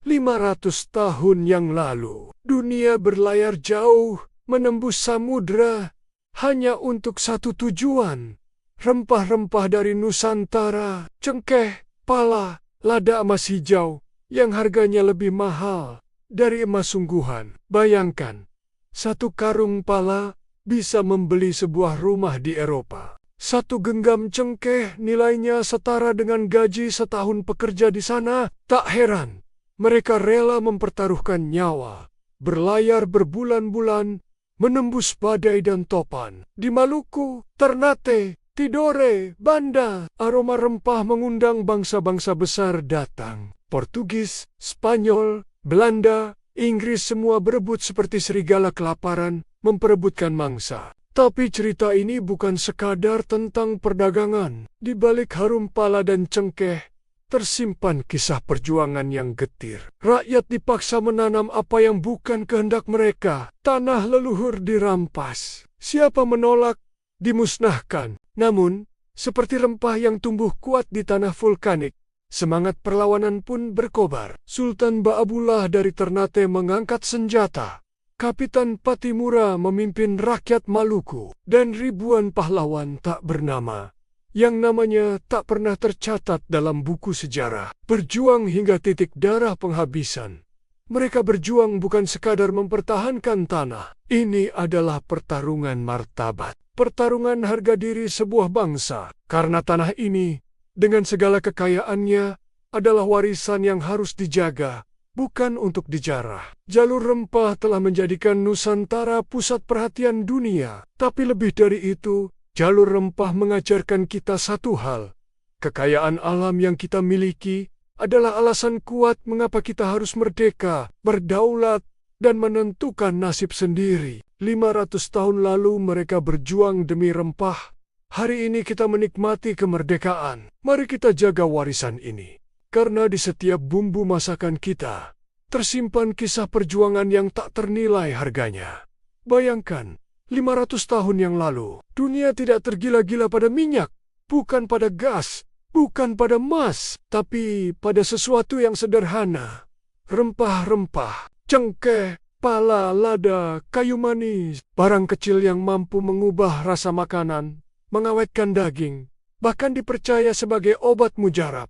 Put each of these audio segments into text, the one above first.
500 tahun yang lalu, dunia berlayar jauh, menembus samudra, hanya untuk satu tujuan. Rempah-rempah dari Nusantara, cengkeh, pala, lada emas hijau, yang harganya lebih mahal dari emas sungguhan. Bayangkan, satu karung pala bisa membeli sebuah rumah di Eropa. Satu genggam cengkeh nilainya setara dengan gaji setahun pekerja di sana. Tak heran, mereka rela mempertaruhkan nyawa, berlayar berbulan-bulan, menembus badai dan topan. Di Maluku, Ternate, Tidore, Banda, aroma rempah mengundang bangsa-bangsa besar datang. Portugis, Spanyol, Belanda, Inggris semua berebut seperti serigala kelaparan, memperebutkan mangsa. Tapi cerita ini bukan sekadar tentang perdagangan. Di balik harum pala dan cengkeh, tersimpan kisah perjuangan yang getir. Rakyat dipaksa menanam apa yang bukan kehendak mereka. Tanah leluhur dirampas. Siapa menolak, dimusnahkan. Namun, seperti rempah yang tumbuh kuat di tanah vulkanik, semangat perlawanan pun berkobar. Sultan Baabullah dari Ternate mengangkat senjata. Kapitan Patimura memimpin rakyat Maluku, dan ribuan pahlawan tak bernama, yang namanya tak pernah tercatat dalam buku sejarah, berjuang hingga titik darah penghabisan. Mereka berjuang bukan sekadar mempertahankan tanah. Ini adalah pertarungan martabat, pertarungan harga diri sebuah bangsa, karena tanah ini, dengan segala kekayaannya, adalah warisan yang harus dijaga, bukan untuk dijarah. Jalur rempah telah menjadikan Nusantara pusat perhatian dunia. Tapi lebih dari itu, jalur rempah mengajarkan kita satu hal. Kekayaan alam yang kita miliki adalah alasan kuat mengapa kita harus merdeka, berdaulat, dan menentukan nasib sendiri. 500 tahun lalu mereka berjuang demi rempah. Hari ini kita menikmati kemerdekaan. Mari kita jaga warisan ini. Karena di setiap bumbu masakan kita, tersimpan kisah perjuangan yang tak ternilai harganya. Bayangkan, 500 tahun yang lalu, dunia tidak tergila-gila pada minyak, bukan pada gas, bukan pada emas, tapi pada sesuatu yang sederhana. Rempah-rempah, cengkeh, pala, lada, kayu manis, barang kecil yang mampu mengubah rasa makanan, mengawetkan daging, bahkan dipercaya sebagai obat mujarab.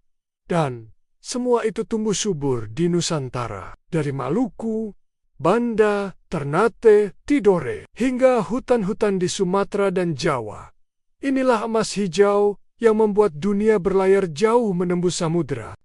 Dan semua itu tumbuh subur di Nusantara, dari Maluku, Banda, Ternate, Tidore, hingga hutan-hutan di Sumatera dan Jawa. Inilah emas hijau yang membuat dunia berlayar jauh menembus samudera.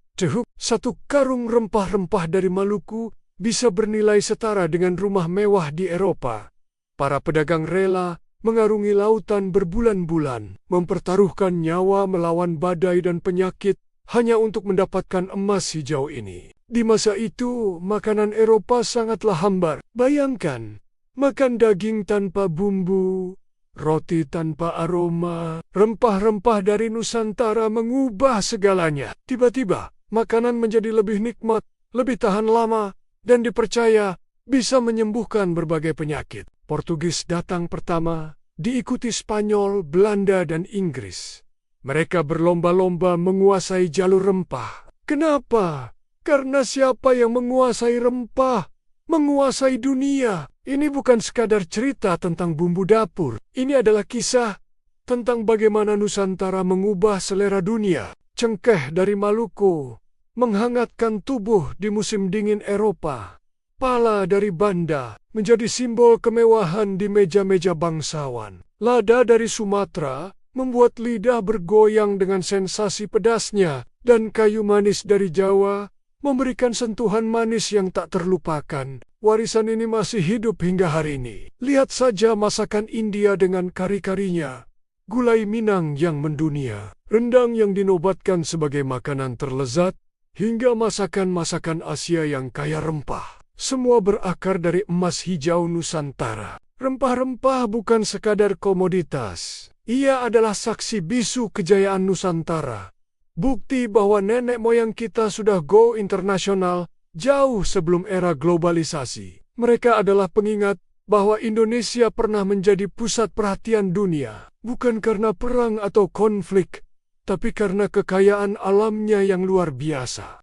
Satu karung rempah-rempah dari Maluku bisa bernilai setara dengan rumah mewah di Eropa. Para pedagang rela mengarungi lautan berbulan-bulan, mempertaruhkan nyawa melawan badai dan penyakit, hanya untuk mendapatkan emas hijau ini. Di masa itu, makanan Eropa sangatlah hambar. Bayangkan, makan daging tanpa bumbu, roti tanpa aroma, rempah-rempah dari Nusantara mengubah segalanya. Tiba-tiba, makanan menjadi lebih nikmat, lebih tahan lama, dan dipercaya bisa menyembuhkan berbagai penyakit. Portugis datang pertama, diikuti Spanyol, Belanda, dan Inggris. Mereka berlomba-lomba menguasai jalur rempah. Kenapa? Karena siapa yang menguasai rempah, menguasai dunia. Ini bukan sekadar cerita tentang bumbu dapur. Ini adalah kisah tentang bagaimana Nusantara mengubah selera dunia. Cengkeh dari Maluku menghangatkan tubuh di musim dingin Eropa. Pala dari Banda menjadi simbol kemewahan di meja-meja bangsawan. Lada dari Sumatera membuat lidah bergoyang dengan sensasi pedasnya, dan kayu manis dari Jawa memberikan sentuhan manis yang tak terlupakan. Warisan ini masih hidup hingga hari ini. Lihat saja masakan India dengan kari-karinya, gulai Minang yang mendunia, rendang yang dinobatkan sebagai makanan terlezat, hingga masakan-masakan Asia yang kaya rempah. Semua berakar dari emas hijau Nusantara. Rempah-rempah bukan sekadar komoditas. Ia adalah saksi bisu kejayaan Nusantara. Bukti bahwa nenek moyang kita sudah go internasional jauh sebelum era globalisasi. Mereka adalah pengingat bahwa Indonesia pernah menjadi pusat perhatian dunia, bukan karena perang atau konflik, tapi karena kekayaan alamnya yang luar biasa.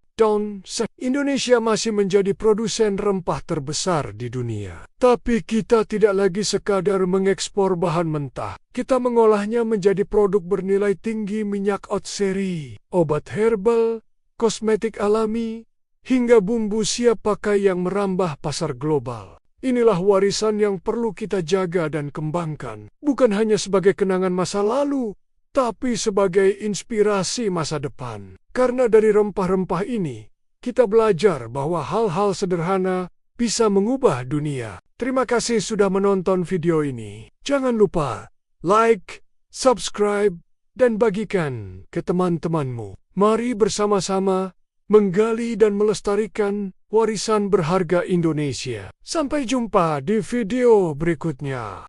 Indonesia masih menjadi produsen rempah terbesar di dunia. Tapi kita tidak lagi sekadar mengekspor bahan mentah. Kita mengolahnya menjadi produk bernilai tinggi minyak otseri, obat herbal, kosmetik alami, hingga bumbu siap pakai yang merambah pasar global. Inilah warisan yang perlu kita jaga dan kembangkan, bukan hanya sebagai kenangan masa lalu, tapi sebagai inspirasi masa depan. Karena dari rempah-rempah ini, kita belajar bahwa hal-hal sederhana bisa mengubah dunia. Terima kasih sudah menonton video ini. Jangan lupa like, subscribe, dan bagikan ke teman-temanmu. Mari bersama-sama menggali dan melestarikan warisan berharga Indonesia. Sampai jumpa di video berikutnya.